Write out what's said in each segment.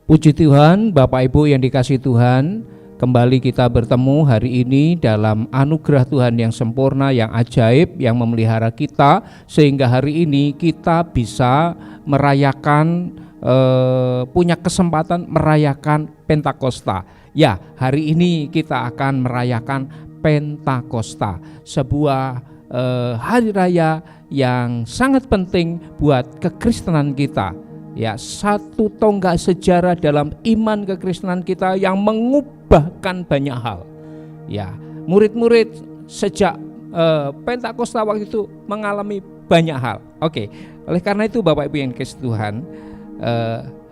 Puji Tuhan, Bapak Ibu yang dikasihi Tuhan, kembali kita bertemu hari ini dalam anugerah Tuhan yang sempurna, yang ajaib, yang memelihara kita, sehingga hari ini kita bisa merayakan, punya kesempatan merayakan Pentakosta. Ya, hari ini kita akan merayakan Pentakosta, sebuah hari raya yang sangat penting buat kekristenan kita. Ya, satu tonggak sejarah dalam iman kekristenan kita yang mengubahkan banyak hal. Ya, murid-murid sejak Pentakosta waktu itu mengalami banyak hal. Oke, oleh karena itu Bapak Ibu yang dikasihi Tuhan,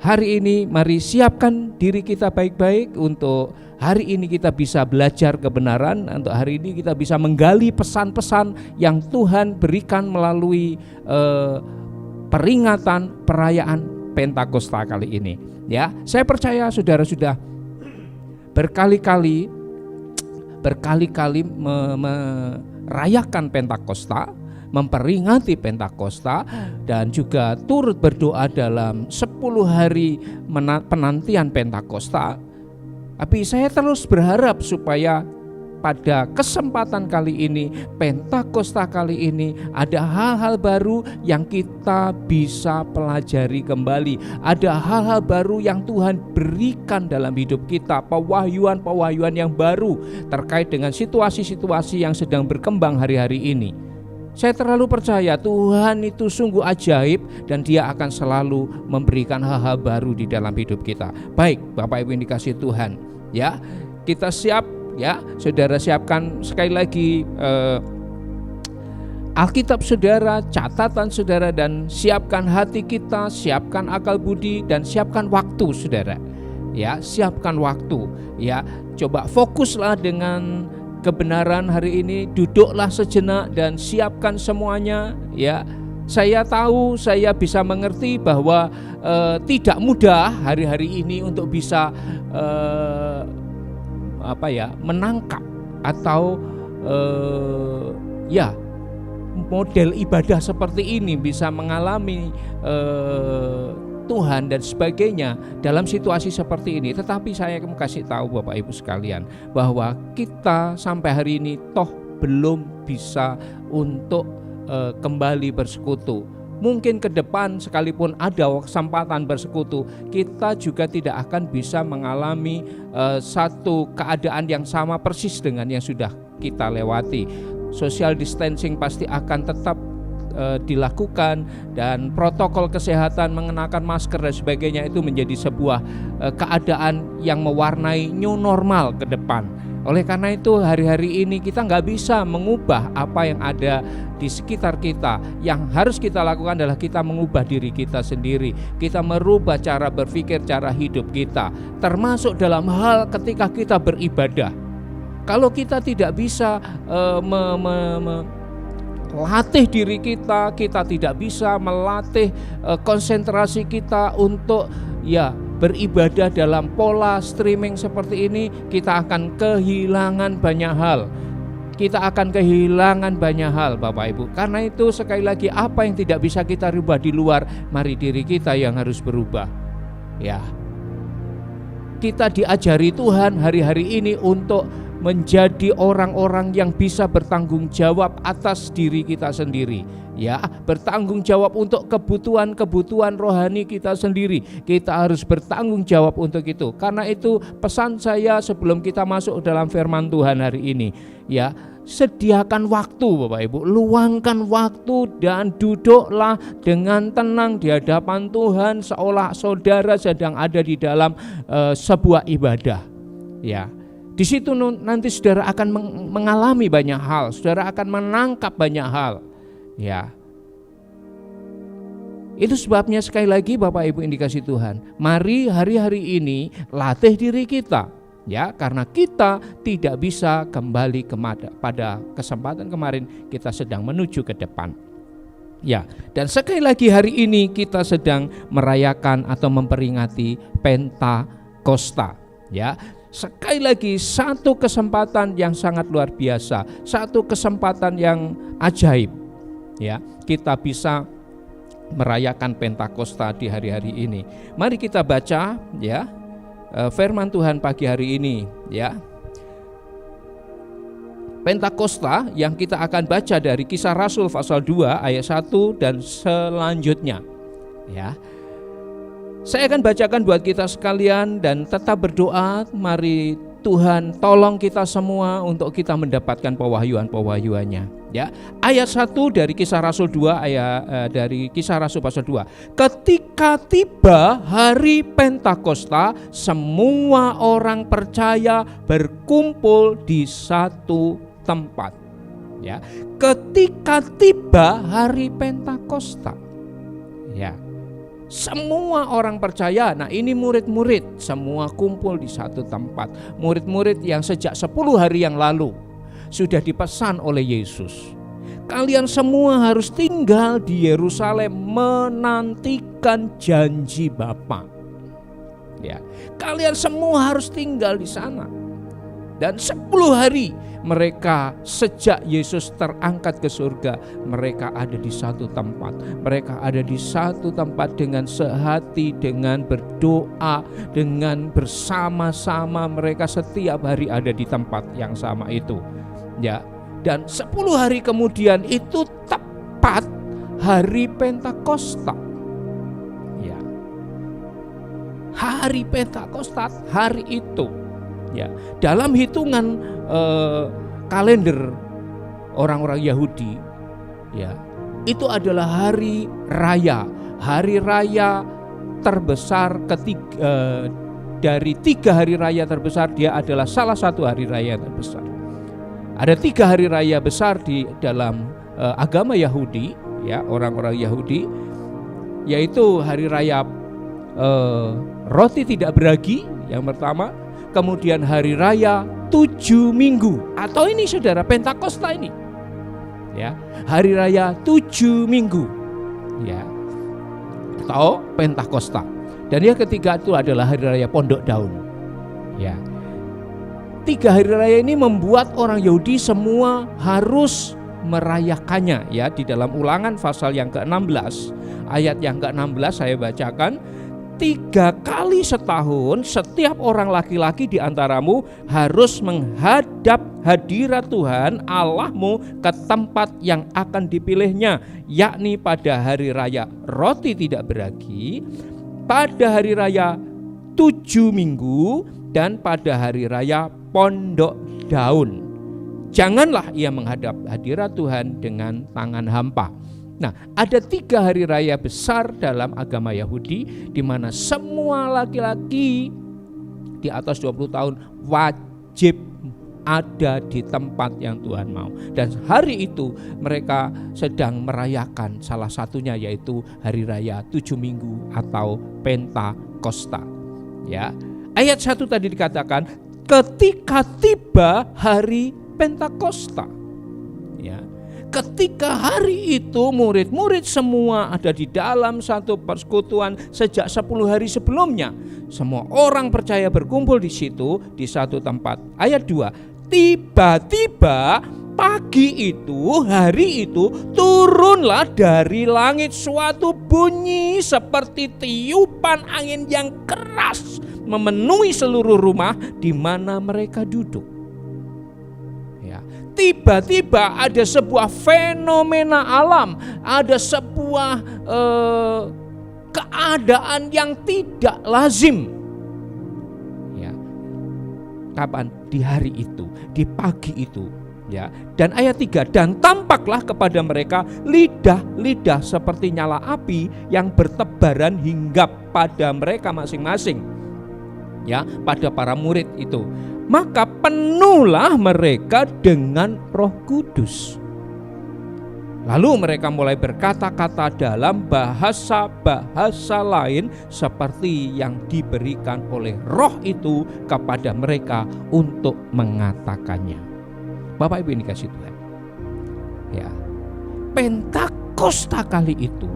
hari ini mari siapkan diri kita baik-baik untuk hari ini kita bisa belajar kebenaran, untuk hari ini kita bisa menggali pesan-pesan yang Tuhan berikan melalui peringatan perayaan Pentakosta kali ini. Ya, saya percaya saudara sudah berkali-kali merayakan Pentakosta, memperingati Pentakosta, dan juga turut berdoa dalam 10 hari penantian Pentakosta. Tapi saya terus berharap supaya pada kesempatan kali ini, Pentakosta kali ini, ada hal-hal baru yang kita bisa pelajari kembali. Ada hal-hal baru yang Tuhan berikan dalam hidup kita, pewahyuan-pewahyuan yang baru terkait dengan situasi-situasi yang sedang berkembang hari-hari ini. Saya terlalu percaya Tuhan itu sungguh ajaib dan Dia akan selalu memberikan hal-hal baru di dalam hidup kita. Baik, Bapak Ibu yang dikasihi Tuhan, ya, kita siap. Ya, saudara siapkan sekali lagi Alkitab saudara, catatan saudara, dan siapkan hati kita, siapkan akal budi, dan siapkan waktu saudara. Ya, siapkan waktu. Ya, coba fokuslah dengan kebenaran hari ini, duduklah sejenak dan siapkan semuanya. Ya, saya tahu, saya bisa mengerti bahwa tidak mudah hari-hari ini untuk bisa menangkap atau model ibadah seperti ini, bisa mengalami Tuhan dan sebagainya dalam situasi seperti ini. Tetapi saya mau kasih tahu Bapak Ibu sekalian bahwa kita sampai hari ini toh belum bisa untuk kembali bersekutu. Mungkin ke depan sekalipun ada kesempatan bersekutu, kita juga tidak akan bisa mengalami satu keadaan yang sama persis dengan yang sudah kita lewati. Social distancing pasti akan tetap dilakukan, dan protokol kesehatan, mengenakan masker dan sebagainya itu menjadi sebuah keadaan yang mewarnai new normal ke depan. Oleh karena itu hari-hari ini kita nggak bisa mengubah apa yang ada di sekitar kita. Yang harus kita lakukan adalah kita mengubah diri kita sendiri. Kita merubah cara berpikir, cara hidup kita, termasuk dalam hal ketika kita beribadah. Kalau kita tidak bisa melatih diri kita, kita tidak bisa melatih konsentrasi kita untuk beribadah dalam pola streaming seperti ini, kita akan kehilangan banyak hal. Kita akan kehilangan banyak hal Bapak Ibu. Karena itu sekali lagi, apa yang tidak bisa kita rubah di luar, mari diri kita yang harus berubah. Ya, kita diajari Tuhan hari-hari ini untuk menjadi orang-orang yang bisa bertanggung jawab atas diri kita sendiri. Ya, bertanggung jawab untuk kebutuhan rohani kita sendiri. Kita harus bertanggung jawab untuk itu. Karena itu pesan saya sebelum kita masuk dalam firman Tuhan hari ini, ya, sediakan waktu Bapak Ibu, luangkan waktu dan duduklah dengan tenang di hadapan Tuhan seolah saudara sedang ada di dalam sebuah ibadah. Ya, di situ nanti saudara akan mengalami banyak hal, saudara akan menangkap banyak hal. Ya, itu sebabnya sekali lagi Bapak Ibu yang dikasihi Tuhan, mari hari-hari ini latih diri kita, ya, karena kita tidak bisa kembali pada kesempatan kemarin, kita sedang menuju ke depan. Ya, dan sekali lagi hari ini kita sedang merayakan atau memperingati Pentakosta. Ya, sekali lagi satu kesempatan yang sangat luar biasa, satu kesempatan yang ajaib. Ya, kita bisa merayakan Pentakosta di hari-hari ini. Mari kita baca ya firman Tuhan pagi hari ini ya. Pentakosta yang kita akan baca dari Kisah Rasul pasal 2 ayat 1 dan selanjutnya ya. Saya akan bacakan buat kita sekalian dan tetap berdoa. Mari Tuhan tolong kita semua untuk kita mendapatkan pewahyuan-pewahyuannya ya. Ayat 1 dari Kisah Rasul 2 dari Kisah Rasul pasal 2. Ketika tiba hari Pentakosta, semua orang percaya berkumpul di satu tempat ya. Ketika tiba hari Pentakosta ya, semua orang percaya. Nah, ini murid-murid semua kumpul di satu tempat. Murid-murid yang sejak 10 hari yang lalu sudah dipesan oleh Yesus, kalian semua harus tinggal di Yerusalem menantikan janji Bapa. Ya, kalian semua harus tinggal di sana. Dan 10 hari mereka sejak Yesus terangkat ke surga, mereka ada di satu tempat. Mereka ada di satu tempat dengan sehati, dengan berdoa, dengan bersama-sama. Mereka setiap hari ada di tempat yang sama itu. Ya, dan 10 hari kemudian itu tepat hari Pentakosta. Ya. Hari Pentakosta, hari itu. Ya, dalam hitungan kalender orang-orang Yahudi, ya, itu adalah hari raya terbesar dari 3 hari raya terbesar. Dia adalah salah satu hari raya terbesar. Ada 3 hari raya besar di dalam agama Yahudi, ya, orang-orang Yahudi, yaitu hari raya roti tidak beragi yang pertama. Kemudian hari raya 7 minggu, atau ini saudara Pentakosta ini ya, hari raya 7 minggu ya, atau Pentakosta. Dan yang ketiga itu adalah hari raya Pondok Daun ya. 3 hari raya ini membuat orang Yahudi semua harus merayakannya ya. Di dalam Ulangan pasal yang ke-16 ayat yang ke-16 saya bacakan. 3 kali setahun setiap orang laki-laki di antaramu harus menghadap hadirat Tuhan Allahmu ke tempat yang akan dipilihnya, yakni pada hari raya roti tidak beragi, pada hari raya 7 minggu, dan pada hari raya Pondok Daun. Janganlah ia menghadap hadirat Tuhan dengan tangan hampa. Nah, ada 3 hari raya besar dalam agama Yahudi di mana semua laki-laki di atas 20 tahun wajib ada di tempat yang Tuhan mau. Dan hari itu mereka sedang merayakan salah satunya, yaitu hari raya 7 minggu atau Pentakosta. Ya. Ayat 1 tadi dikatakan ketika tiba hari Pentakosta. Ya. Ketika hari itu murid-murid semua ada di dalam satu persekutuan sejak 10 hari sebelumnya. Semua orang percaya berkumpul di situ di satu tempat. Ayat 2, tiba-tiba pagi itu, hari itu, turunlah dari langit suatu bunyi seperti tiupan angin yang keras memenuhi seluruh rumah di mana mereka duduk. Tiba-tiba ada sebuah fenomena alam, ada sebuah keadaan yang tidak lazim. Ya. Kapan? Di hari itu, di pagi itu. Ya. Dan ayat 3, dan tampaklah kepada mereka lidah-lidah seperti nyala api yang bertebaran hingga pada mereka masing-masing. Ya, pada para murid itu. Maka penuhlah mereka dengan Roh Kudus. Lalu mereka mulai berkata-kata dalam bahasa-bahasa lain seperti yang diberikan oleh Roh itu kepada mereka untuk mengatakannya. Bapak Ibu ini kasih Tuhan. Ya. Pentakosta kali itu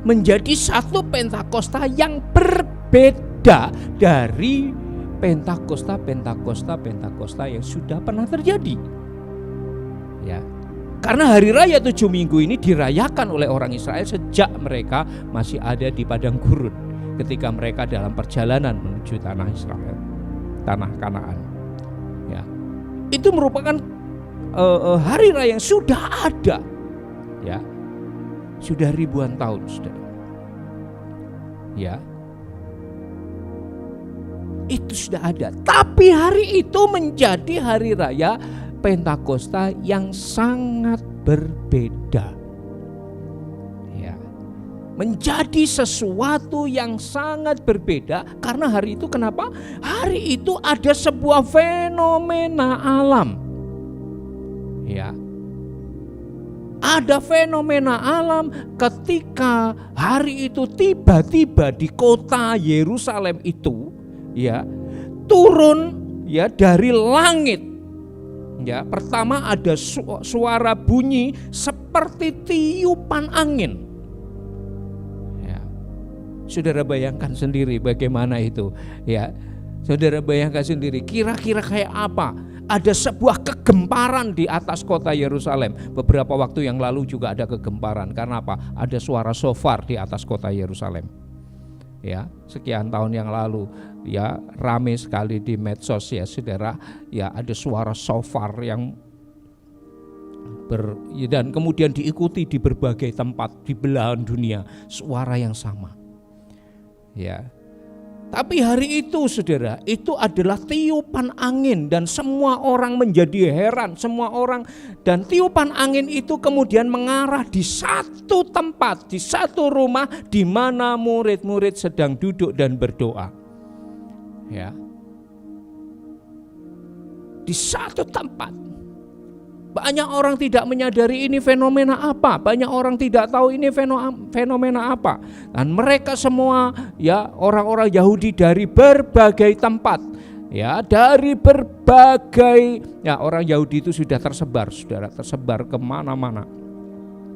menjadi satu Pentakosta yang berbeda dari Pentakosta yang sudah pernah terjadi. Ya. Karena hari raya 7 minggu ini dirayakan oleh orang Israel sejak mereka masih ada di padang gurun, ketika mereka dalam perjalanan menuju tanah Israel, tanah Kanaan. Ya, itu merupakan hari raya yang sudah ada, ya, sudah ribuan tahun, saudara. Ya, itu sudah ada. Tapi hari itu menjadi hari raya Pentakosta yang sangat berbeda. Ya, menjadi sesuatu yang sangat berbeda karena hari itu, kenapa? Hari itu ada sebuah fenomena alam. Ya, ada fenomena alam ketika hari itu tiba-tiba di kota Yerusalem itu, ya, turun, ya, dari langit. Ya, pertama ada suara bunyi seperti tiupan angin. Ya, saudara bayangkan sendiri bagaimana itu. Ya, saudara bayangkan sendiri. Kira-kira kayak apa? Ada sebuah kegemparan di atas kota Yerusalem. Beberapa waktu yang lalu juga ada kegemparan. Karena apa? Ada suara shofar di atas kota Yerusalem. Ya, sekian tahun yang lalu, ya, ramai sekali di medsos, ya, saudara. Ya, ada suara shofar yang dan kemudian diikuti di berbagai tempat di belahan dunia, suara yang sama. Ya. Tapi hari itu, saudara, itu adalah tiupan angin dan semua orang menjadi heran, semua orang, dan tiupan angin itu kemudian mengarah di satu tempat, di satu rumah di mana murid-murid sedang duduk dan berdoa. Ya. Di satu tempat. Banyak orang tidak menyadari ini fenomena apa, banyak orang tidak tahu ini fenomena apa. Dan mereka semua, ya, orang-orang Yahudi dari berbagai tempat, ya, dari berbagai, ya, orang Yahudi itu sudah tersebar, saudara, tersebar kemana-mana.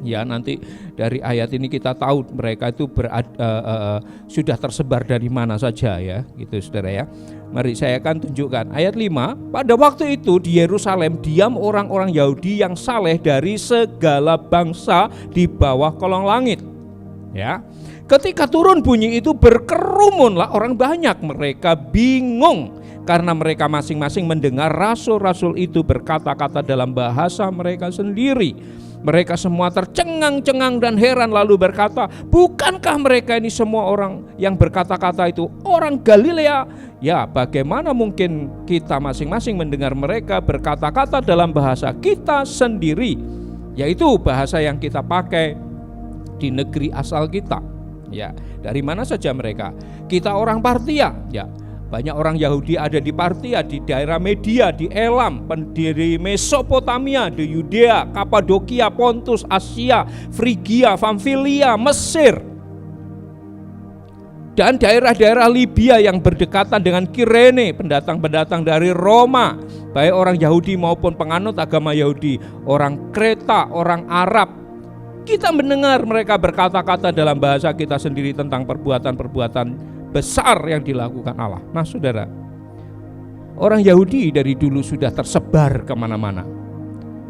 Ya, nanti dari ayat ini kita tahu mereka itu sudah tersebar dari mana saja, ya, gitu, saudara, ya. Mari saya akan tunjukkan ayat 5. Pada waktu itu di Yerusalem diam orang-orang Yahudi yang saleh dari segala bangsa di bawah kolong langit. Ya, ketika turun bunyi itu berkerumunlah orang banyak. Mereka bingung karena mereka masing-masing mendengar rasul-rasul itu berkata-kata dalam bahasa mereka sendiri. Mereka semua tercengang-cengang dan heran lalu berkata, bukankah mereka ini semua orang yang berkata-kata itu orang Galilea? Ya, bagaimana mungkin kita masing-masing mendengar mereka berkata-kata dalam bahasa kita sendiri, yaitu bahasa yang kita pakai di negeri asal kita. Ya, dari mana saja mereka? Kita orang Partia, ya. Banyak orang Yahudi ada di Partia, di daerah Media, di Elam, pendiri Mesopotamia, di Yudea, Kapadokia, Pontus, Asia, Frigia, Pamfilia, Mesir, dan daerah-daerah Libya yang berdekatan dengan Kirene, pendatang-pendatang dari Roma, baik orang Yahudi maupun penganut agama Yahudi, orang Kreta, orang Arab. Kita mendengar mereka berkata-kata dalam bahasa kita sendiri tentang perbuatan-perbuatan besar yang dilakukan Allah. Nah, saudara, orang Yahudi dari dulu sudah tersebar kemana-mana.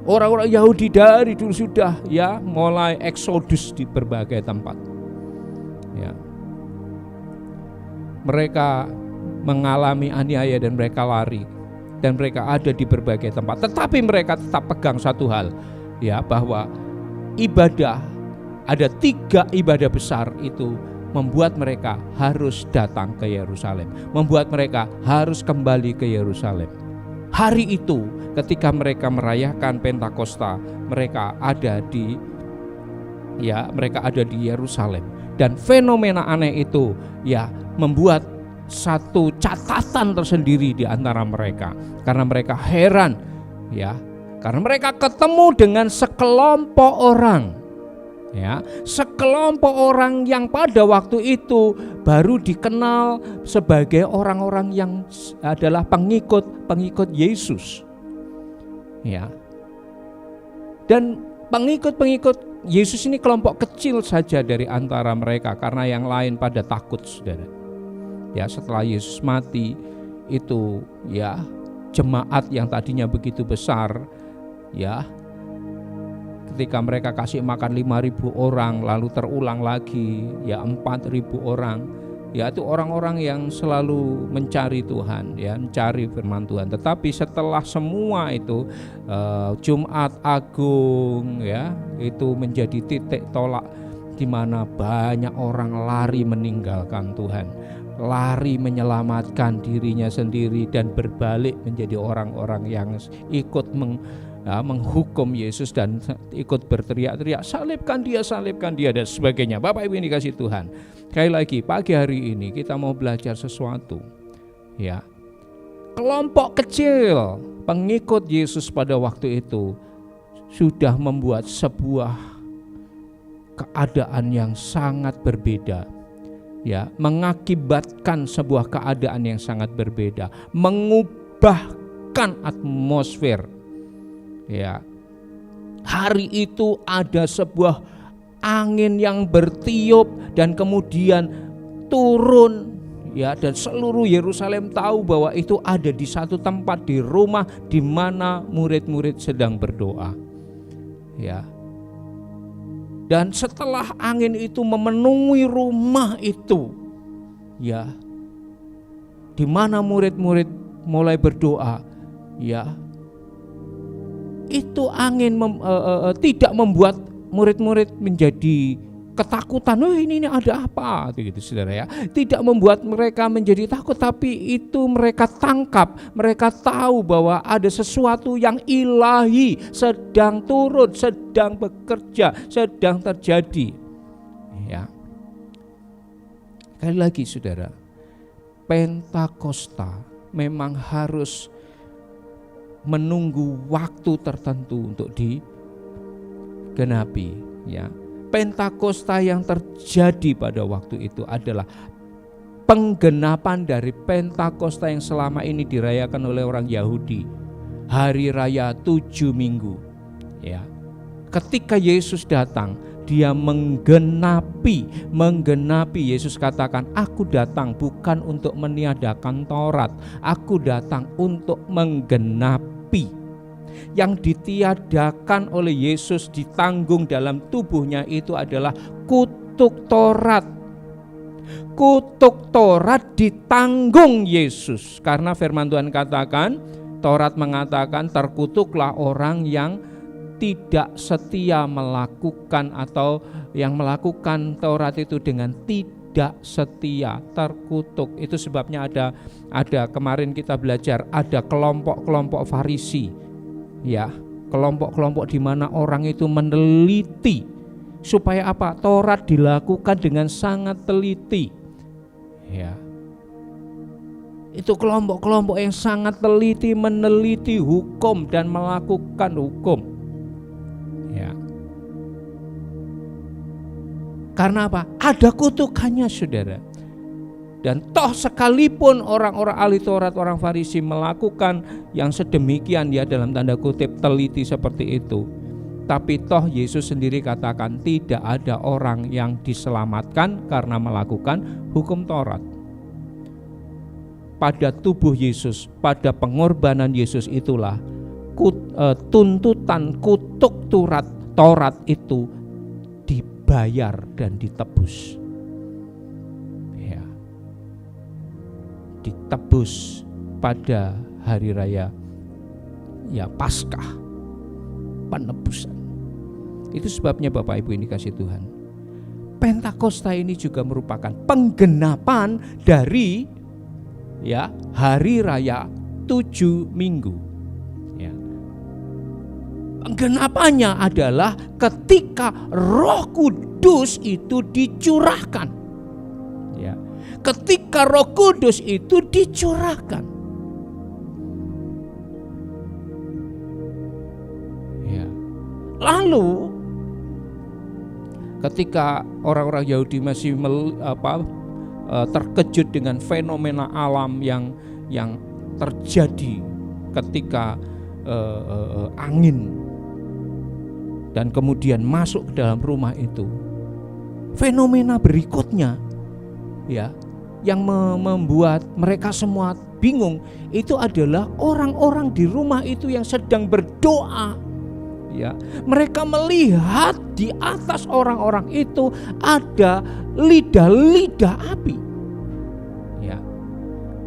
Orang-orang Yahudi dari dulu sudah, ya, mulai eksodus di berbagai tempat. Ya, mereka mengalami aniaya dan mereka lari dan mereka ada di berbagai tempat. Tetapi mereka tetap pegang satu hal, ya, bahwa ibadah, ada 3 ibadah besar itu membuat mereka harus datang ke Yerusalem, membuat mereka harus kembali ke Yerusalem. Hari itu ketika mereka merayakan Pentakosta, mereka ada di Yerusalem, dan fenomena aneh itu, ya, membuat satu catatan tersendiri di antara mereka, karena mereka heran, ya, karena mereka ketemu dengan sekelompok orang. Ya, sekelompok orang yang pada waktu itu baru dikenal sebagai orang-orang yang adalah pengikut Yesus. Ya. Dan pengikut Yesus ini kelompok kecil saja dari antara mereka karena yang lain pada takut, saudara. Ya, setelah Yesus mati itu, ya, jemaat yang tadinya begitu besar, ya, ketika mereka kasih makan 5.000 orang, lalu terulang lagi ya 4.000 orang. Ya, itu orang-orang yang selalu mencari Tuhan, ya, mencari firman Tuhan. Tetapi setelah semua itu Jumat Agung, ya, itu menjadi titik tolak di mana banyak orang lari meninggalkan Tuhan, lari menyelamatkan dirinya sendiri dan berbalik menjadi orang-orang yang ikut menghukum Yesus dan ikut berteriak-teriak, salibkan dia dan sebagainya. Bapak Ibu yang dikasihi Tuhan, sekali lagi pagi hari ini kita mau belajar sesuatu, ya. Kelompok kecil pengikut Yesus pada waktu itu sudah membuat sebuah keadaan yang sangat berbeda, ya, mengakibatkan sebuah keadaan yang sangat berbeda, mengubahkan atmosfer. Ya, hari itu ada sebuah angin yang bertiup dan kemudian turun, ya, dan seluruh Yerusalem tahu bahwa itu ada di satu tempat, di rumah di mana murid-murid sedang berdoa, ya. Dan setelah angin itu memenuhi rumah itu, ya, di mana murid-murid mulai berdoa, ya, itu angin tidak membuat murid-murid menjadi ketakutan. Oh, ini ada apa? Gitu, saudara, ya. Tidak membuat mereka menjadi takut, tapi itu mereka tangkap, mereka tahu bahwa ada sesuatu yang ilahi sedang turun, sedang bekerja, sedang terjadi. Ya. Sekali lagi, saudara, Pentakosta memang harus menunggu waktu tertentu untuk digenapi, ya. Pentakosta yang terjadi pada waktu itu adalah penggenapan dari Pentakosta yang selama ini dirayakan oleh orang Yahudi, hari raya 7 minggu, ya. Ketika Yesus datang, dia menggenapi. Yesus katakan, aku datang bukan untuk meniadakan Taurat, aku datang untuk menggenapi. Yang ditiadakan oleh Yesus, ditanggung dalam tubuhnya itu adalah kutuk Taurat. Kutuk Taurat ditanggung Yesus, karena firman Tuhan katakan, Taurat mengatakan terkutuklah orang yang tidak setia melakukan, atau yang melakukan Taurat itu dengan tidak setia, terkutuk. Itu sebabnya ada kemarin kita belajar, ada kelompok-kelompok Farisi, ya, kelompok-kelompok di mana orang itu meneliti supaya apa? Taurat dilakukan dengan sangat teliti, ya. Itu kelompok-kelompok yang sangat teliti, meneliti hukum dan melakukan hukum, ya. Karena apa? Ada kutukannya, saudara. Dan toh sekalipun orang-orang ahli Taurat, orang Farisi melakukan yang sedemikian, ya, dalam tanda kutip teliti seperti itu, tapi toh Yesus sendiri katakan tidak ada orang yang diselamatkan karena melakukan hukum Taurat. Pada tubuh Yesus, pada pengorbanan Yesus itulah tuntutan kutuk Taurat itu dibayar dan ditebus, ya, ditebus pada hari raya, ya, Paskah, penebusan. Itu sebabnya Bapak Ibu yang dikasihi Tuhan, Pentakosta ini juga merupakan penggenapan dari, ya, hari raya 7 minggu. Ya. Penggenapannya adalah ketika Roh Kudus itu dicurahkan. Ya. Ketika Roh Kudus itu dicurahkan. Ya. Lalu ketika orang-orang Yahudi masih terkejut dengan fenomena alam yang terjadi ketika angin dan kemudian masuk ke dalam rumah itu. Fenomena berikutnya, ya, yang membuat mereka semua bingung itu adalah orang-orang di rumah itu yang sedang berdoa, Ya, mereka melihat di atas orang-orang itu ada lidah-lidah api. Ya.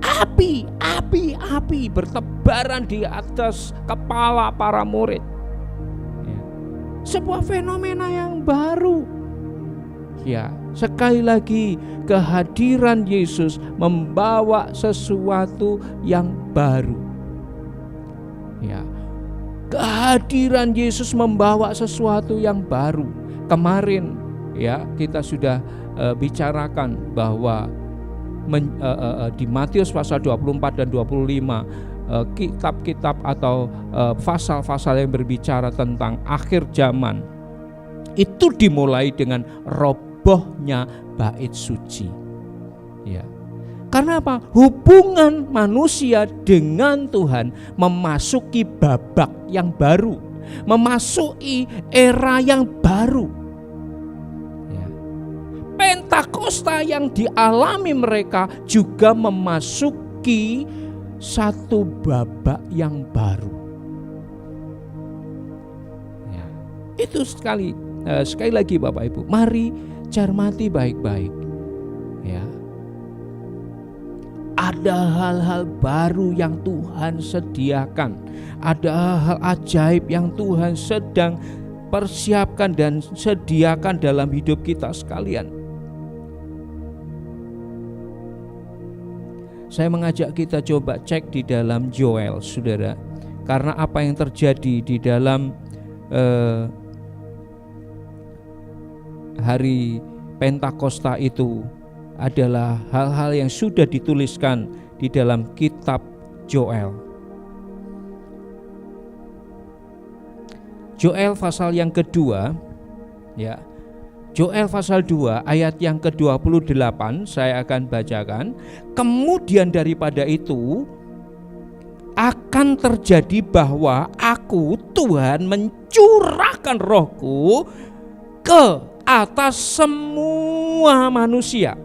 Api bertebaran di atas kepala para murid. Ya. Sebuah fenomena yang baru. Ya, sekali lagi kehadiran Yesus membawa sesuatu yang baru. Ya. Kehadiran Yesus membawa sesuatu yang baru. Kemarin ya kita sudah bicarakan bahwa di Matius pasal 24 dan 25 kitab-kitab atau pasal-pasal yang berbicara tentang akhir zaman itu dimulai dengan robohnya bait suci. Ya. Karena apa? Hubungan manusia dengan Tuhan memasuki babak yang baru, memasuki era yang baru. Ya. Pentakosta yang dialami mereka juga memasuki satu babak yang baru. Ya. Itu sekali lagi Bapak Ibu, mari cermati baik-baik. Ya. Ada hal-hal baru yang Tuhan sediakan. Ada hal ajaib yang Tuhan sedang persiapkan dan sediakan dalam hidup kita sekalian. Saya mengajak kita coba cek di dalam Joel, saudara. Karena apa yang terjadi di dalam hari Pentakosta itu adalah hal-hal yang sudah dituliskan di dalam kitab Joel. Joel pasal yang kedua, ya. Joel pasal 2 ayat yang ke-28 saya akan bacakan. Kemudian daripada itu akan terjadi bahwa aku Tuhan mencurahkan rohku ke atas semua manusia.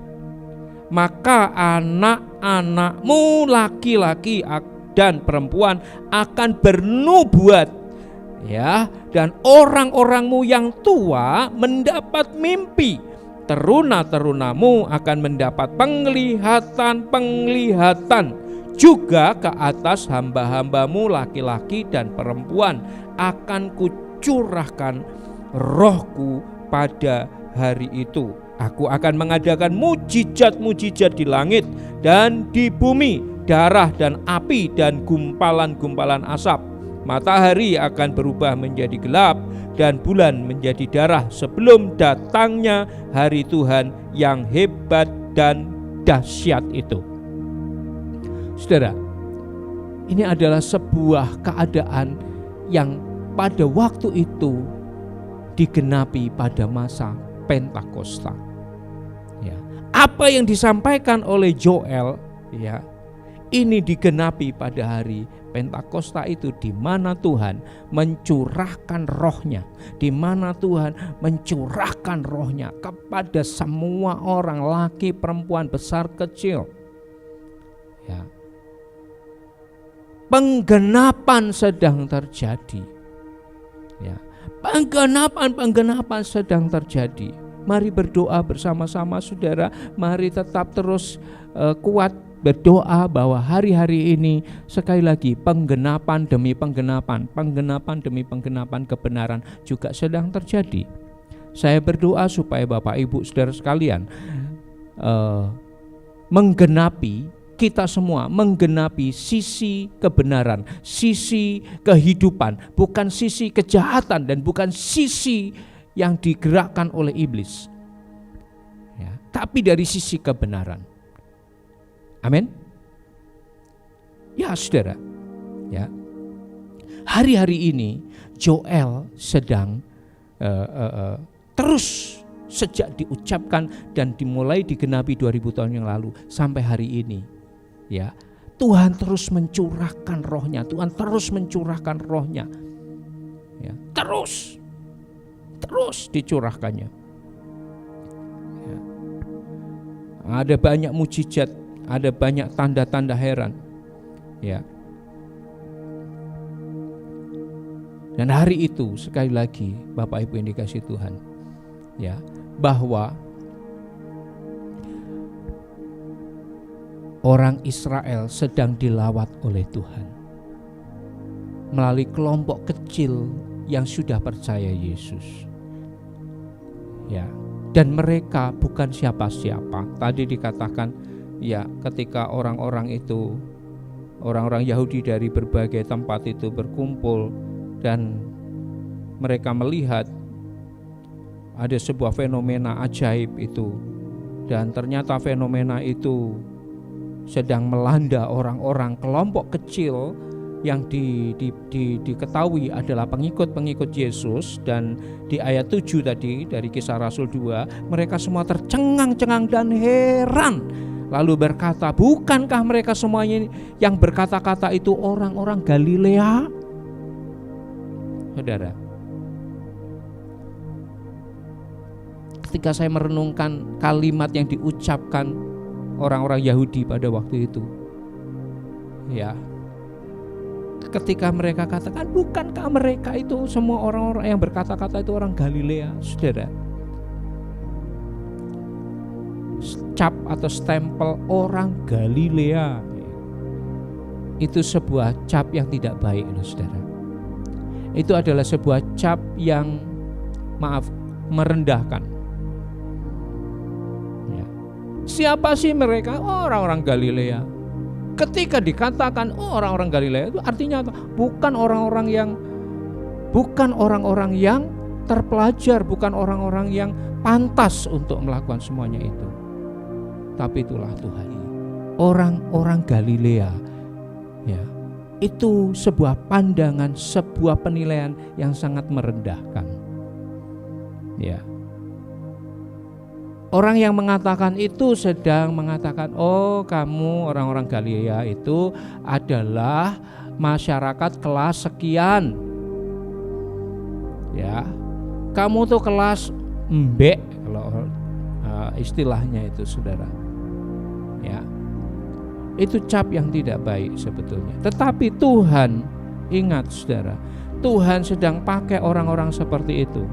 Maka anak-anakmu laki-laki dan perempuan akan bernubuat, ya, dan orang-orangmu yang tua mendapat mimpi. Teruna-terunamu akan mendapat penglihatan juga ke atas hamba-hambamu laki-laki dan perempuan akan kucurahkan rohku pada hari itu. Aku akan mengadakan mujizat-mujizat di langit dan di bumi, darah dan api dan gumpalan-gumpalan asap. Matahari akan berubah menjadi gelap dan bulan menjadi darah sebelum datangnya hari Tuhan yang hebat dan dahsyat itu. Saudara, ini adalah sebuah keadaan yang pada waktu itu digenapi pada masa Pentakosta. Ya. Apa yang disampaikan oleh Joel, ya, ini digenapi pada hari Pentakosta itu, di mana Tuhan mencurahkan rohnya, di mana Tuhan mencurahkan rohnya kepada semua orang, laki, perempuan, besar, kecil. Ya. Penggenapan sedang terjadi. Ya. Penggenapan sedang terjadi. Mari berdoa bersama-sama saudara. Mari tetap terus kuat berdoa bahwa hari-hari ini sekali lagi penggenapan demi penggenapan demi penggenapan kebenaran juga sedang terjadi. Saya berdoa supaya Bapak Ibu saudara sekalian kita semua menggenapi sisi kebenaran, sisi kehidupan, bukan sisi kejahatan dan bukan sisi yang digerakkan oleh iblis, ya, tapi dari sisi kebenaran. Amin. Ya saudara, ya, hari-hari ini Joel sedang terus sejak diucapkan dan dimulai digenapi 2000 tahun yang lalu sampai hari ini, ya, Tuhan terus mencurahkan rohnya, Tuhan terus mencurahkan rohnya, ya, terus dicurahkannya. Ya. Ada banyak mujizat, ada banyak tanda-tanda heran, ya. Dan hari itu sekali lagi Bapak Ibu yang dikasihi Tuhan, ya, bahwa orang Israel sedang dilawat oleh Tuhan melalui kelompok kecil yang sudah percaya Yesus. Ya, dan mereka bukan siapa-siapa. Tadi dikatakan ya, ketika orang-orang Yahudi dari berbagai tempat itu berkumpul dan mereka melihat ada sebuah fenomena ajaib itu, dan ternyata fenomena itu sedang melanda orang-orang kelompok kecil yang diketahui adalah pengikut-pengikut Yesus. Dan di ayat 7 tadi dari Kisah Rasul 2, mereka semua tercengang-cengang dan heran, lalu berkata, bukankah mereka semuanya yang berkata-kata itu orang-orang Galilea? Saudara, ketika saya merenungkan kalimat yang diucapkan orang-orang Yahudi pada waktu itu, ya, ketika mereka katakan, bukankah mereka itu semua orang-orang yang berkata-kata itu orang Galilea? Saudara, cap atau stempel orang Galilea itu sebuah cap yang tidak baik, loh saudara. Itu adalah sebuah cap yang merendahkan. Ya. Siapa sih mereka? Orang-orang Galilea. Ketika dikatakan orang-orang Galilea, itu artinya apa? Bukan orang-orang yang terpelajar, bukan orang-orang yang pantas untuk melakukan semuanya itu. Tapi itulah Tuhan. Orang-orang Galilea, ya, itu sebuah pandangan, sebuah penilaian yang sangat merendahkan. Ya. Orang yang mengatakan itu sedang mengatakan, oh, kamu orang-orang Galilea itu adalah masyarakat kelas sekian. Ya. Kamu tuh kelas mbek kalau istilahnya itu, saudara. Ya. Itu cap yang tidak baik sebetulnya. Tetapi Tuhan, ingat saudara, Tuhan sedang pakai orang-orang seperti itu.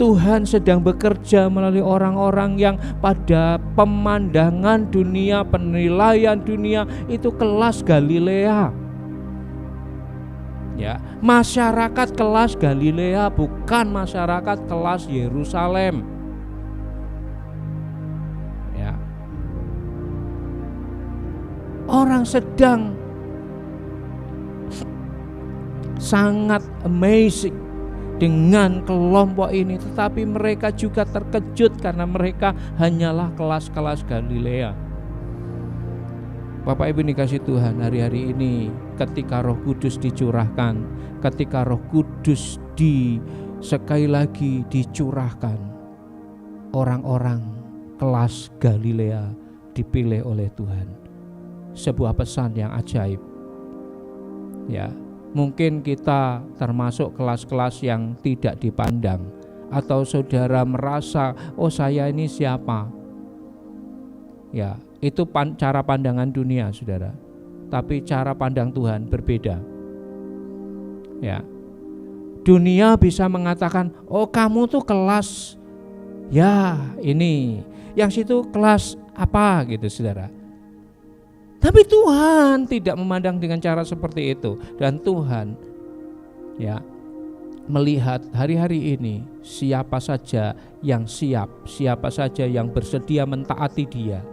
Tuhan sedang bekerja melalui orang-orang yang pada pemandangan dunia, penilaian dunia itu kelas Galilea. Ya, masyarakat kelas Galilea, bukan masyarakat kelas Yerusalem. Ya. Orang sedang sangat amazing dengan kelompok ini, tetapi mereka juga terkejut karena mereka hanyalah kelas-kelas Galilea. Bapak Ibu dikasih Tuhan, hari-hari ini ketika Roh Kudus dicurahkan, ketika Roh Kudus sekali lagi dicurahkan, orang-orang kelas Galilea dipilih oleh Tuhan. Sebuah pesan yang ajaib. Ya, mungkin kita termasuk kelas-kelas yang tidak dipandang, atau saudara merasa, oh saya ini siapa? Ya, itu cara pandangan dunia, saudara. Tapi cara pandang Tuhan berbeda. Ya, dunia bisa mengatakan, oh kamu tuh kelas, ya ini, yang situ kelas apa gitu, saudara. Tapi Tuhan tidak memandang dengan cara seperti itu. Dan Tuhan, ya, melihat hari-hari ini siapa saja yang siap, siapa saja yang bersedia mentaati Dia.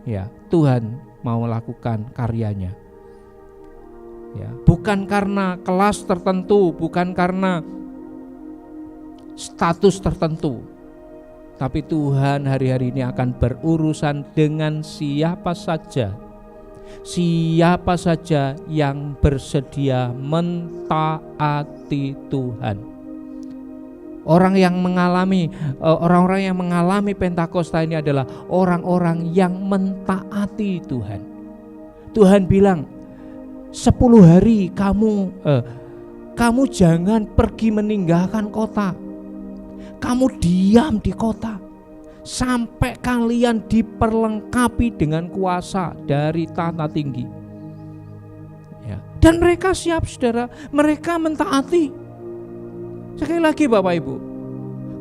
Ya, Tuhan mau lakukan karyanya. Ya, bukan karena kelas tertentu, bukan karena status tertentu. Tapi Tuhan hari-hari ini akan berurusan dengan siapa saja yang bersedia mentaati Tuhan. Orang-orang yang mengalami Pentakosta ini adalah orang-orang yang mentaati Tuhan. Tuhan bilang, 10 hari kamu jangan pergi meninggalkan kota. Kamu diam di kota sampai kalian diperlengkapi dengan kuasa dari tahta tinggi. Ya, Dan mereka siap, saudara, mereka mentaati. Sekali lagi Bapak Ibu,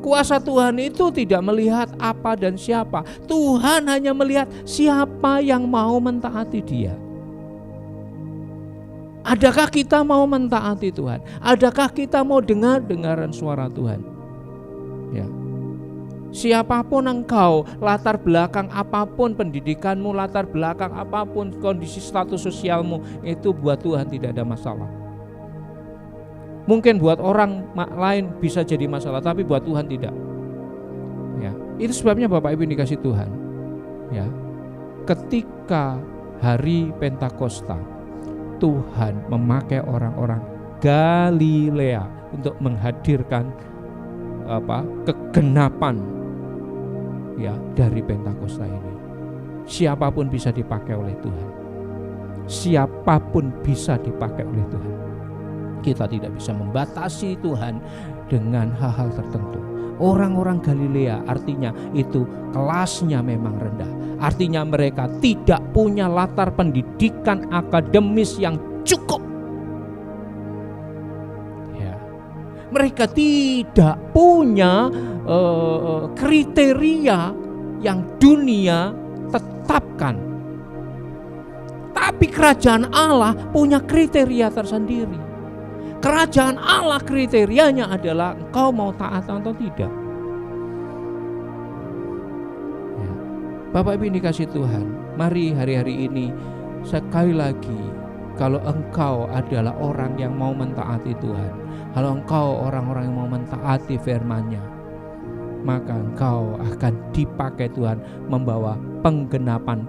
kuasa Tuhan itu tidak melihat apa dan siapa. Tuhan hanya melihat siapa yang mau mentaati Dia. Adakah kita mau mentaati Tuhan? Adakah kita mau dengar-dengaran suara Tuhan? Ya. Siapapun engkau, latar belakang apapun, pendidikanmu, latar belakang apapun, kondisi status sosialmu, itu buat Tuhan tidak ada masalah. Mungkin buat orang lain bisa jadi masalah, tapi buat Tuhan tidak. Ya, itu sebabnya Bapak Ibu dikasih Tuhan. Ya, ketika hari Pentakosta, Tuhan memakai orang-orang Galilea untuk menghadirkan kegenapan ya dari Pentakosta ini. Siapapun bisa dipakai oleh Tuhan. Siapapun bisa dipakai oleh Tuhan. Kita tidak bisa membatasi Tuhan dengan hal-hal tertentu. Orang-orang Galilea artinya itu kelasnya memang rendah. Artinya mereka tidak punya latar pendidikan akademis yang cukup. Ya. Mereka tidak punya kriteria yang dunia tetapkan. Tapi kerajaan Allah punya kriteria tersendiri. Kerajaan Allah kriterianya adalah engkau mau taat atau tidak. Ya. Bapak Ibu dikasih Tuhan, mari hari-hari ini sekali lagi, kalau engkau adalah orang yang mau mentaati Tuhan, kalau engkau orang-orang yang mau mentaati firman-Nya, maka engkau akan dipakai Tuhan membawa penggenapan.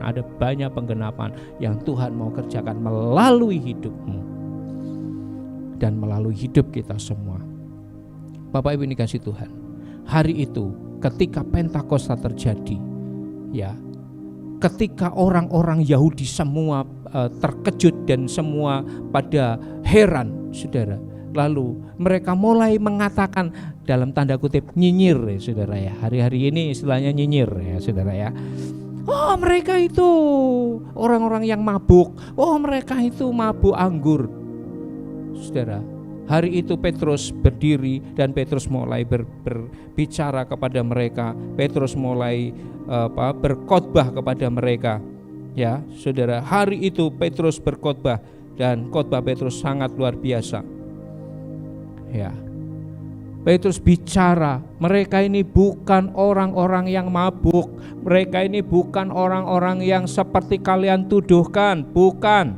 Ada banyak penggenapan yang Tuhan mau kerjakan melalui hidupmu dan melalui hidup kita semua. Bapak Ibu dikasih Tuhan, hari itu ketika Pentakosta terjadi, ya, ketika orang-orang Yahudi semua terkejut dan semua pada heran, saudara. Lalu mereka mulai mengatakan dalam tanda kutip nyinyir, ya saudara ya. Hari-hari ini istilahnya nyinyir ya saudara ya. Oh, mereka itu orang-orang yang mabuk. Oh, mereka itu mabuk anggur. Saudara, hari itu Petrus berdiri dan Petrus mulai berbicara kepada mereka. Petrus mulai berkhotbah kepada mereka. Ya, saudara, hari itu Petrus berkhotbah dan khotbah Petrus sangat luar biasa. Ya, Petrus bicara, mereka ini bukan orang-orang yang mabuk, mereka ini bukan orang-orang yang seperti kalian tuduhkan, bukan.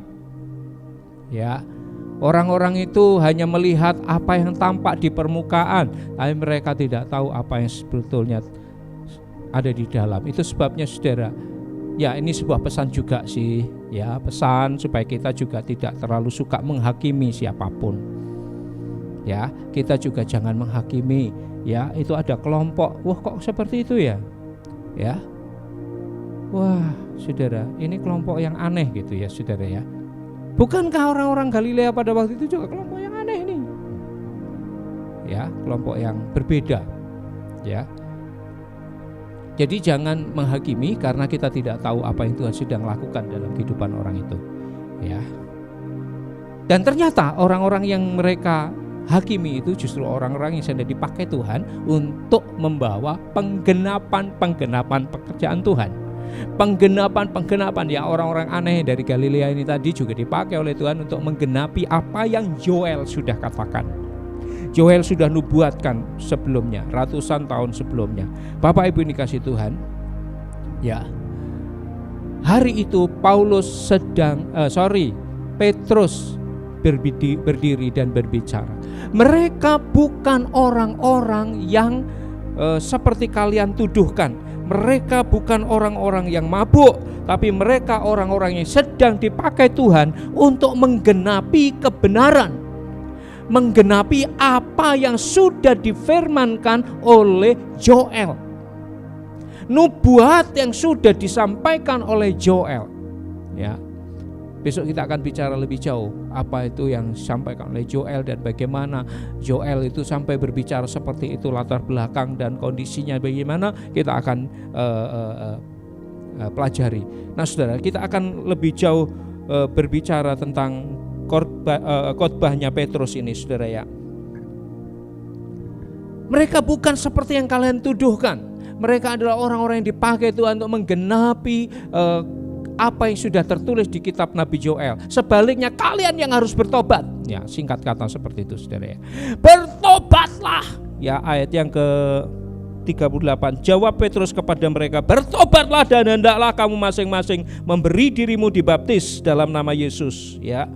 Ya, orang-orang itu hanya melihat apa yang tampak di permukaan, tapi mereka tidak tahu apa yang sebetulnya ada di dalam. Itu sebabnya saudara, ya ini sebuah pesan juga sih, ya pesan supaya kita juga tidak terlalu suka menghakimi siapapun. Ya, kita juga jangan menghakimi. Ya, itu ada kelompok. Wah, kok seperti itu ya? Ya. Wah, saudara, ini kelompok yang aneh gitu ya, saudara ya. Bukankah orang-orang Galilea pada waktu itu juga kelompok yang aneh ini? Ya, kelompok yang berbeda. Ya. Jadi jangan menghakimi karena kita tidak tahu apa yang Tuhan sedang lakukan dalam kehidupan orang itu. Ya. Dan ternyata orang-orang yang mereka hakimi itu justru orang-orang yang sedang dipakai Tuhan untuk membawa penggenapan pekerjaan Tuhan. Penggenapan ya, orang-orang aneh dari Galilea ini tadi juga dipakai oleh Tuhan untuk menggenapi apa yang Joel sudah katakan. Joel sudah nubuatkan sebelumnya, ratusan tahun sebelumnya. Bapak Ibu dikasih Tuhan, ya. Hari itu Petrus berdiri dan berbicara. Mereka bukan orang-orang yang seperti kalian tuduhkan. Mereka bukan orang-orang yang mabuk, tapi mereka orang-orang yang sedang dipakai Tuhan untuk menggenapi kebenaran, menggenapi apa yang sudah difirmankan oleh Joel, nubuat yang sudah disampaikan oleh Joel. Ya. Besok kita akan bicara lebih jauh apa itu yang disampaikan oleh Joel dan bagaimana Joel itu sampai berbicara seperti itu, latar belakang dan kondisinya bagaimana, kita akan pelajari. Nah saudara, kita akan lebih jauh berbicara tentang khotbahnya Petrus ini, saudara ya. Mereka bukan seperti yang kalian tuduhkan. Mereka adalah orang-orang yang dipakai Tuhan untuk menggenapi apa yang sudah tertulis di kitab Nabi Joel. Sebaliknya kalian yang harus bertobat. Ya, singkat kata seperti itu, saudara ya. Bertobatlah. Ya, ayat yang ke-38. Jawab Petrus kepada mereka, bertobatlah dan hendaklah kamu masing-masing memberi dirimu dibaptis dalam nama Yesus. Ya.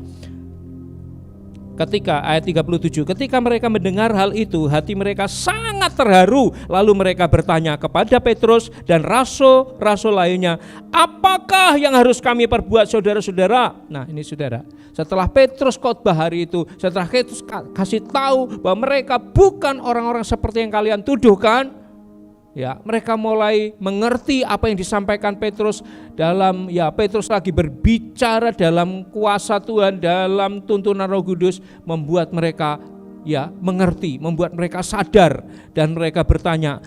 Ketika ayat 37, ketika mereka mendengar hal itu, hati mereka sangat terharu. Lalu mereka bertanya kepada Petrus dan rasul-rasul lainnya, apakah yang harus kami perbuat, saudara-saudara? Nah, ini saudara, setelah Petrus khotbah hari itu, setelah Petrus kasih tahu bahwa mereka bukan orang-orang seperti yang kalian tuduhkan, ya, mereka mulai mengerti apa yang disampaikan Petrus dalam, ya, Petrus lagi berbicara dalam kuasa Tuhan, dalam tuntunan Roh Kudus, membuat mereka, ya, mengerti, membuat mereka sadar, dan mereka bertanya,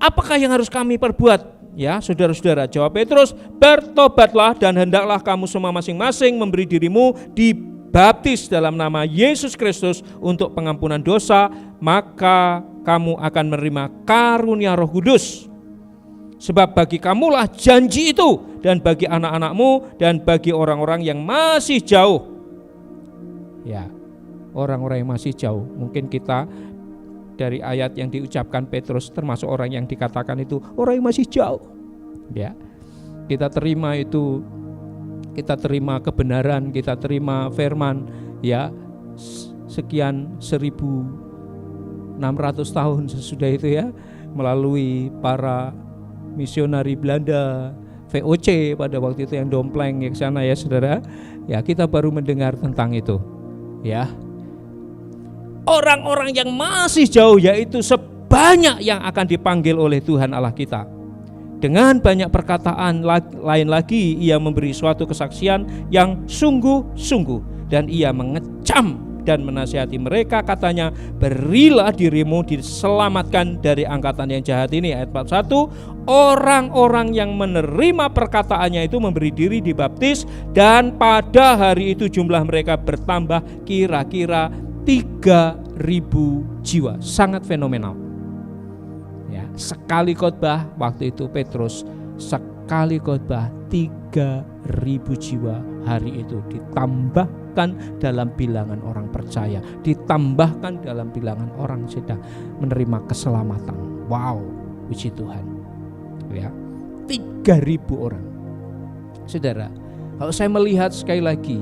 apakah yang harus kami perbuat? Ya, saudara-saudara, jawab Petrus, bertobatlah dan hendaklah kamu semua masing-masing memberi dirimu dibaptis dalam nama Yesus Kristus untuk pengampunan dosa, maka kamu akan menerima karunia Roh Kudus. Sebab bagi kamulah janji itu, dan bagi anak-anakmu, dan bagi orang-orang yang masih jauh. Ya, orang-orang yang masih jauh. Mungkin kita dari ayat yang diucapkan Petrus termasuk orang yang dikatakan itu orang yang masih jauh. Ya, kita terima itu, kita terima kebenaran, kita terima firman. Ya, sekian 1600 tahun sesudah itu, ya, melalui para misionari Belanda, VOC pada waktu itu yang dompleng ke sana, ya saudara. Ya, kita baru mendengar tentang itu. Ya, orang-orang yang masih jauh, yaitu sebanyak yang akan dipanggil oleh Tuhan Allah kita. Dengan banyak perkataan lain lagi, ia memberi suatu kesaksian yang sungguh-sungguh, dan ia mengecam dan menasihati mereka, katanya, berilah dirimu diselamatkan dari angkatan yang jahat ini. Ayat 41, orang-orang yang menerima perkataannya itu memberi diri dibaptis, dan pada hari itu jumlah mereka bertambah kira-kira 3.000 jiwa. Sangat fenomenal. Ya, sekali khotbah waktu itu Petrus, sekali khotbah 3.000 jiwa hari itu ditambahkan dalam bilangan orang percaya, ditambahkan dalam bilangan orang sedang menerima keselamatan. Wow, puji Tuhan. Ya, 3.000 orang. Saudara, kalau saya melihat sekali lagi,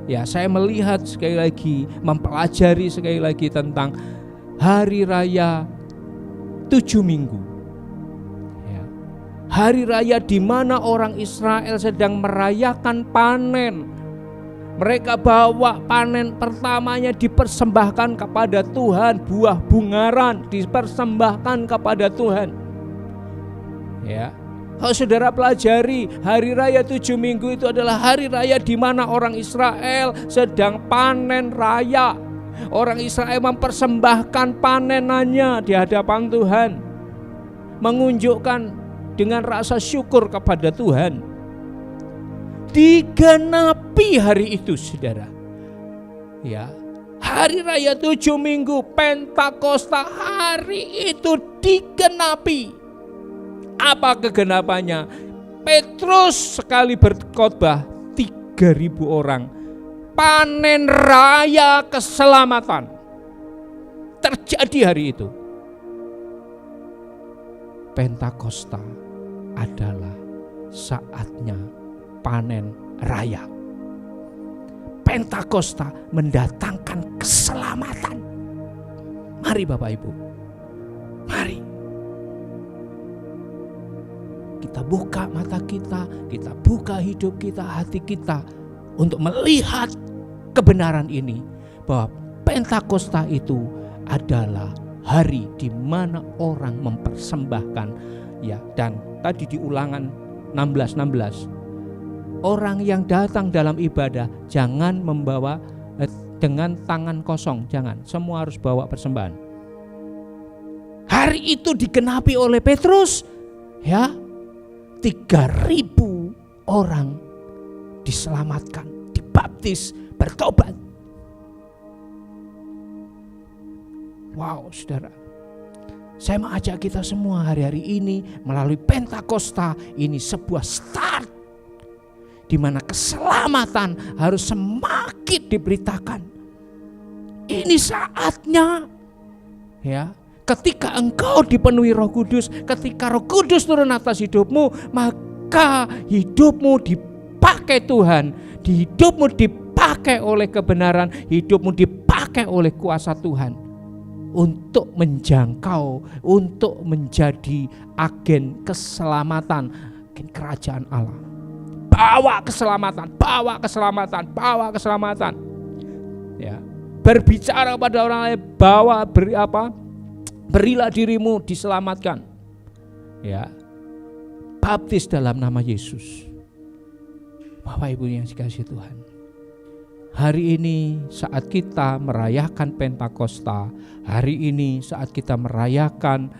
ya, saya melihat sekali lagi, mempelajari sekali lagi tentang hari raya 7 minggu. Ya, hari raya di mana orang Israel sedang merayakan panen. Mereka bawa panen pertamanya dipersembahkan kepada Tuhan, buah bungaran dipersembahkan kepada Tuhan. Ya, kalau saudara pelajari, hari raya 7 minggu itu adalah hari raya di mana orang Israel sedang panen raya. Orang Israel mempersembahkan panenannya di hadapan Tuhan, mengunjukkan dengan rasa syukur kepada Tuhan. Digenapi hari itu, saudara. Ya, hari raya 7 minggu Pentakosta, hari itu digenapi. Apa kegenapannya? Petrus sekali berkhotbah 3.000 orang. Panen raya keselamatan terjadi hari itu. Pentakosta adalah saatnya panen raya. Pentakosta mendatangkan keselamatan. Mari Bapak Ibu, mari kita buka mata kita buka hidup kita, hati kita, untuk melihat kebenaran ini, bahwa Pentakosta itu adalah hari di mana orang mempersembahkan, ya, dan tadi di Ulangan 16:16, orang yang datang dalam ibadah jangan membawa dengan tangan kosong, jangan, semua harus bawa persembahan. Hari itu digenapi oleh Petrus, ya, 3.000 orang diselamatkan, dibaptis, bertobat. Wow, saudara. Saya mengajak kita semua hari-hari ini melalui Pentakosta ini sebuah start di mana keselamatan harus semakin diberitakan. Ini saatnya, ya, ketika engkau dipenuhi Roh Kudus, ketika Roh Kudus turun atas hidupmu, maka hidupmu dipakai Tuhan, hidupmu dipakai oleh kebenaran, hidupmu dipakai oleh kuasa Tuhan untuk menjangkau, untuk menjadi agen keselamatan, agen kerajaan Allah. Bawa keselamatan, bawa keselamatan, bawa keselamatan. Ya, berbicara pada orang lain, berilah dirimu diselamatkan. Ya, baptis dalam nama Yesus. Bapak Ibu yang dikasihi Tuhan, hari ini saat kita merayakan Pentakosta, hari ini saat kita merayakan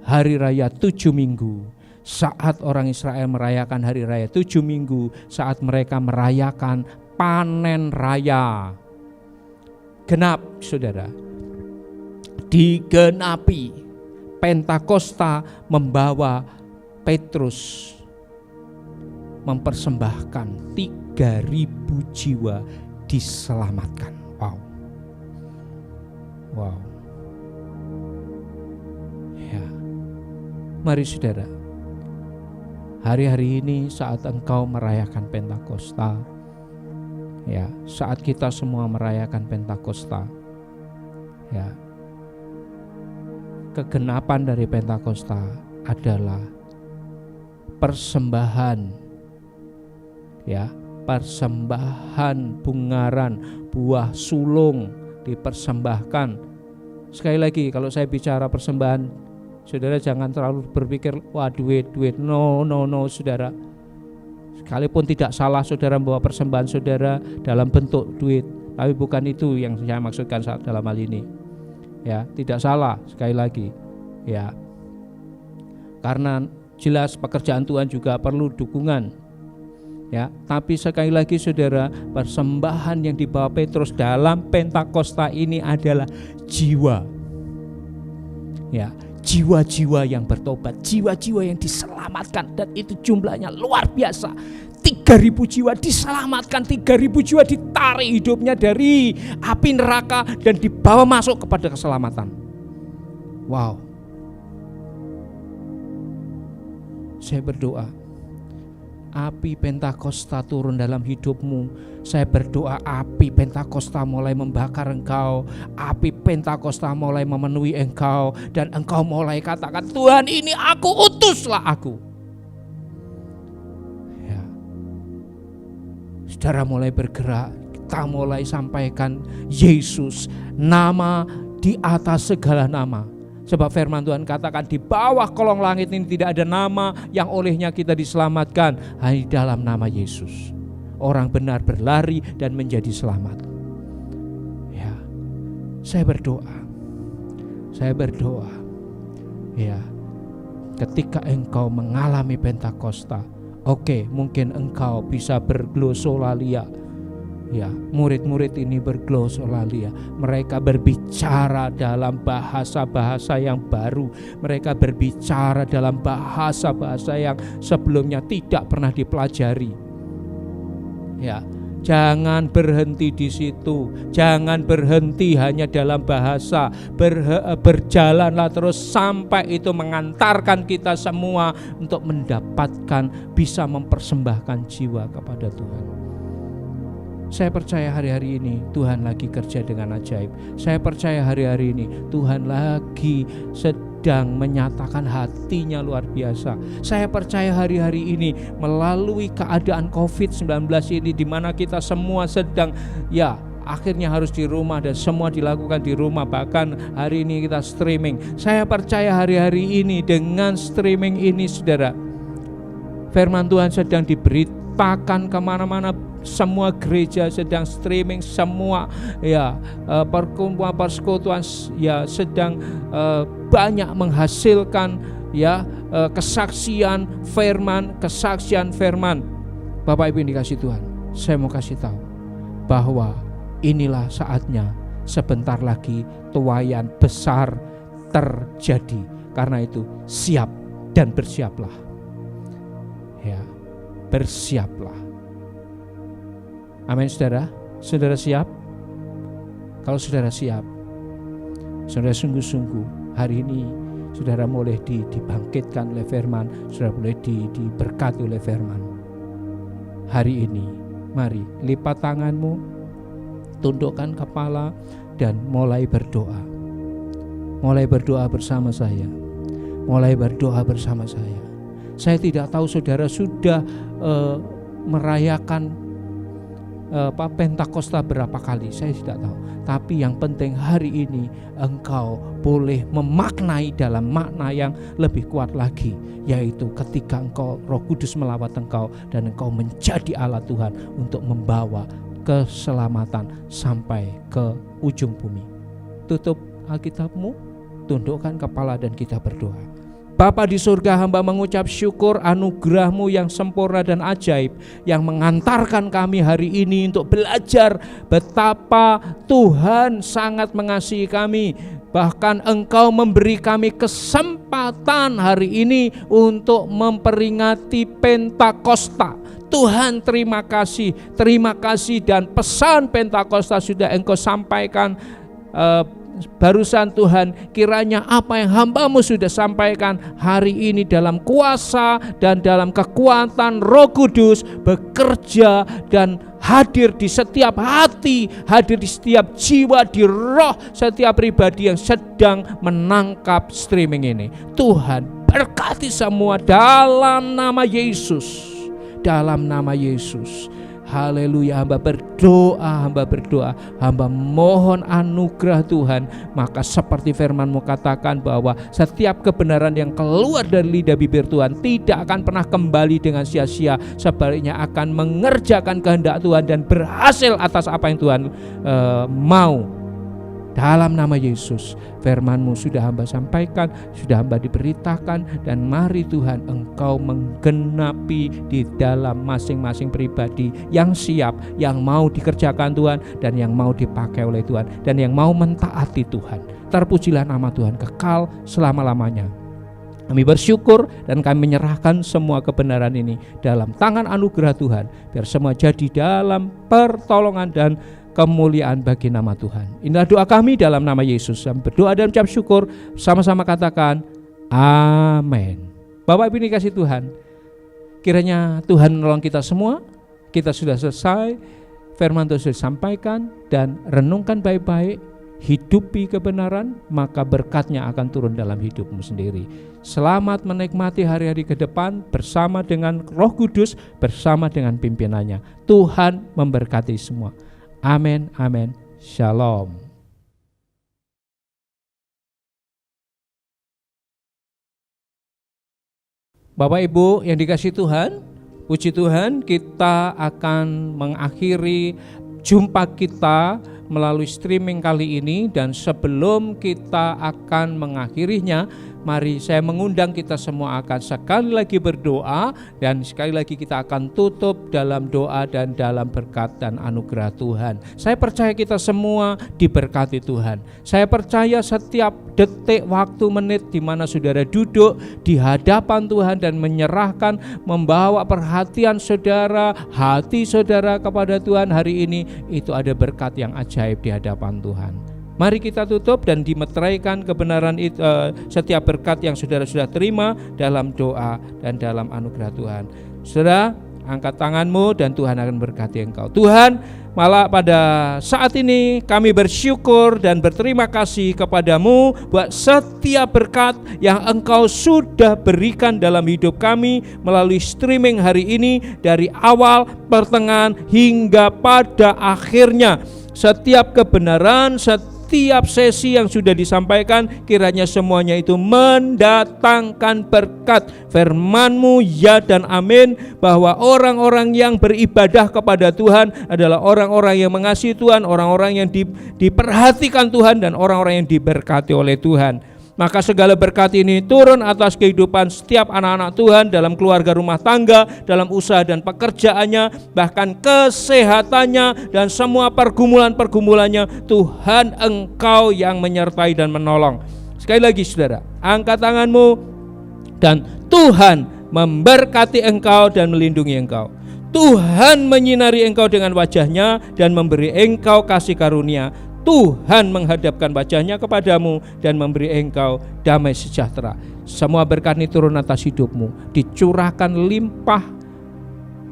Hari Raya 7 Minggu, saat orang Israel merayakan Hari Raya 7 Minggu, saat mereka merayakan panen raya. Genap, saudara. Digenapi. Pentakosta membawa Petrus mempersembahkan 3.000 jiwa diselamatkan. Wow. Ya. Mari saudara, hari-hari ini saat engkau merayakan Pentakosta, ya, saat kita semua merayakan Pentakosta, ya, kegenapan dari Pentakosta adalah persembahan, ya, persembahan bungaran, buah sulung dipersembahkan. Sekali lagi, kalau saya bicara persembahan, saudara jangan terlalu berpikir wah duit. No, saudara. Sekalipun tidak salah saudara membawa persembahan saudara dalam bentuk duit, tapi bukan itu yang saya maksudkan saat dalam hal ini. Ya, tidak salah, sekali lagi. Ya. Karena jelas pekerjaan Tuhan juga perlu dukungan. Ya, tapi sekali lagi saudara, persembahan yang dibawa Petrus dalam Pentakosta ini adalah jiwa. Ya, jiwa-jiwa yang bertobat, jiwa-jiwa yang diselamatkan, dan itu jumlahnya luar biasa. 3.000 jiwa diselamatkan, 3.000 jiwa ditarik hidupnya dari api neraka dan dibawa masuk kepada keselamatan. Wow. Saya berdoa, api Pentakosta turun dalam hidupmu. Saya berdoa api Pentakosta mulai membakar engkau, api Pentakosta mulai memenuhi engkau, dan engkau mulai katakan, Tuhan ini aku, utuslah aku. Ya. Saudara mulai bergerak, kita mulai sampaikan Yesus, nama di atas segala nama. Sebab firman Tuhan katakan di bawah kolong langit ini tidak ada nama yang olehnya kita diselamatkan, hanya dalam nama Yesus. Orang benar berlari dan menjadi selamat. Ya, saya berdoa. Ya, ketika engkau mengalami Pentakosta, oke, mungkin engkau bisa berglosolalia. Ya, murid-murid ini berglosolalia. Mereka berbicara dalam bahasa-bahasa yang baru. Mereka berbicara dalam bahasa-bahasa yang sebelumnya tidak pernah dipelajari. Ya, jangan berhenti di situ. Jangan berhenti hanya dalam bahasa. Berjalanlah terus sampai itu mengantarkan kita semua untuk mendapatkan, bisa mempersembahkan jiwa kepada Tuhan. Saya percaya hari-hari ini Tuhan lagi kerja dengan ajaib. Saya percaya hari-hari ini Tuhan lagi sedang menyatakan hatinya luar biasa. Saya percaya hari-hari ini melalui keadaan COVID-19 ini, di mana kita semua sedang, ya, akhirnya harus di rumah dan semua dilakukan di rumah. Bahkan hari ini kita streaming. Saya percaya hari-hari ini dengan streaming ini, saudara, firman Tuhan sedang diberitakan kemana-mana. Semua gereja sedang streaming, semua, ya, perkumpulan persekutuan, ya, sedang banyak menghasilkan, ya, kesaksian firman. Bapak Ibu yang dikasihi Tuhan, saya mau kasih tahu bahwa inilah saatnya, sebentar lagi tuaian besar terjadi. Karena itu siap dan bersiaplah. Ya, bersiaplah. Amin, saudara. Saudara siap? Kalau saudara siap, saudara sungguh-sungguh hari ini saudara boleh dibangkitkan oleh firman, saudara boleh diberkati oleh firman. Hari ini mari lipat tanganmu, tundukkan kepala dan mulai berdoa. Mulai berdoa bersama saya. Mulai berdoa bersama saya. Saya tidak tahu saudara sudah merayakan Pentakosta berapa kali, saya tidak tahu. Tapi yang penting hari ini engkau boleh memaknai dalam makna yang lebih kuat lagi, yaitu ketika engkau Roh Kudus melawat engkau dan engkau menjadi alat Tuhan untuk membawa keselamatan sampai ke ujung bumi. Tutup Alkitabmu, tundukkan kepala dan kita berdoa. Bapa di surga, hamba mengucap syukur anugerah-Mu yang sempurna dan ajaib yang mengantarkan kami hari ini untuk belajar betapa Tuhan sangat mengasihi kami. Bahkan Engkau memberi kami kesempatan hari ini untuk memperingati Pentakosta. Tuhan terima kasih dan pesan Pentakosta sudah Engkau sampaikan barusan. Tuhan, kiranya apa yang hamba-Mu sudah sampaikan hari ini dalam kuasa dan dalam kekuatan Roh Kudus bekerja dan hadir di setiap hati, hadir di setiap jiwa, di roh setiap pribadi yang sedang menangkap streaming ini. Tuhan berkati semua dalam nama Yesus. Dalam nama Yesus. Haleluya, hamba berdoa, hamba mohon anugerah Tuhan. Maka seperti firman-Mu katakan bahwa setiap kebenaran yang keluar dari lidah bibir Tuhan tidak akan pernah kembali dengan sia-sia, sebaliknya akan mengerjakan kehendak Tuhan dan berhasil atas apa yang Tuhan mau. Dalam nama Yesus, firman-Mu sudah hamba sampaikan, sudah hamba diberitakan, dan mari Tuhan Engkau menggenapi di dalam masing-masing pribadi yang siap, yang mau dikerjakan Tuhan, dan yang mau dipakai oleh Tuhan, dan yang mau mentaati Tuhan. Terpujilah nama Tuhan kekal selama-lamanya. Kami bersyukur dan kami menyerahkan semua kebenaran ini dalam tangan anugerah Tuhan, biar semua jadi dalam pertolongan dan kemuliaan bagi nama Tuhan. Inilah doa kami dalam nama Yesus. Kami berdoa dan ucap syukur, sama-sama katakan amin. Bapak Ibu dikasih Tuhan, kiranya Tuhan menolong kita semua. Kita sudah selesai, firman Tuhan sudah disampaikan, dan renungkan baik-baik, hidupi kebenaran, maka berkatnya akan turun dalam hidupmu sendiri. Selamat menikmati hari-hari ke depan bersama dengan Roh Kudus, bersama dengan pimpinannya. Tuhan memberkati semua. Amin, amin, shalom. Bapak Ibu yang dikasihi Tuhan, puji Tuhan, kita akan mengakhiri jumpa kita melalui streaming kali ini. Dan sebelum kita akan mengakhirinya, mari saya mengundang kita semua akan sekali lagi berdoa, dan sekali lagi kita akan tutup dalam doa dan dalam berkat dan anugerah Tuhan. Saya percaya kita semua diberkati Tuhan. Saya percaya setiap detik, waktu, menit di mana saudara duduk di hadapan Tuhan dan menyerahkan, membawa perhatian saudara, hati saudara kepada Tuhan hari ini, itu ada berkat yang ajaib di hadapan Tuhan. Mari kita tutup dan dimeteraikan kebenaran itu, setiap berkat yang saudara sudah terima dalam doa dan dalam anugerah Tuhan. Saudara, angkat tanganmu dan Tuhan akan berkati engkau. Tuhan, malah pada saat ini kami bersyukur dan berterima kasih kepadamu buat setiap berkat yang engkau sudah berikan dalam hidup kami melalui streaming hari ini, dari awal, pertengahan, hingga pada akhirnya. Setiap kebenaran, setiap sesi yang sudah disampaikan, kiranya semuanya itu mendatangkan berkat. Firman-Mu ya dan amin, bahwa orang-orang yang beribadah kepada Tuhan adalah orang-orang yang mengasihi Tuhan, orang-orang yang diperhatikan Tuhan, dan orang-orang yang diberkati oleh Tuhan. Maka segala berkat ini turun atas kehidupan setiap anak-anak Tuhan dalam keluarga rumah tangga, dalam usaha dan pekerjaannya, bahkan kesehatannya dan semua pergumulan-pergumulannya. Tuhan, Engkau yang menyertai dan menolong. Sekali lagi saudara, angkat tanganmu dan Tuhan memberkati engkau dan melindungi engkau. Tuhan menyinari engkau dengan wajah-Nya dan memberi engkau kasih karunia. Tuhan menghadapkan wajah-Nya kepadamu dan memberi engkau damai sejahtera. Semua berkat ini turun atas hidupmu, dicurahkan limpah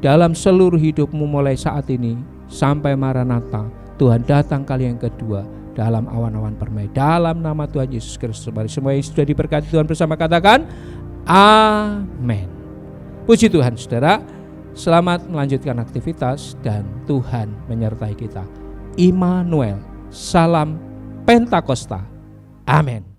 dalam seluruh hidupmu mulai saat ini sampai Maranatha. Tuhan datang kali yang kedua dalam awan-awan permai. Dalam nama Tuhan Yesus Kristus. Mari semua yang sudah diberkati Tuhan bersama katakan amin. Puji Tuhan saudara. Selamat melanjutkan aktivitas dan Tuhan menyertai kita. Immanuel. Salam Pentakosta. Amin.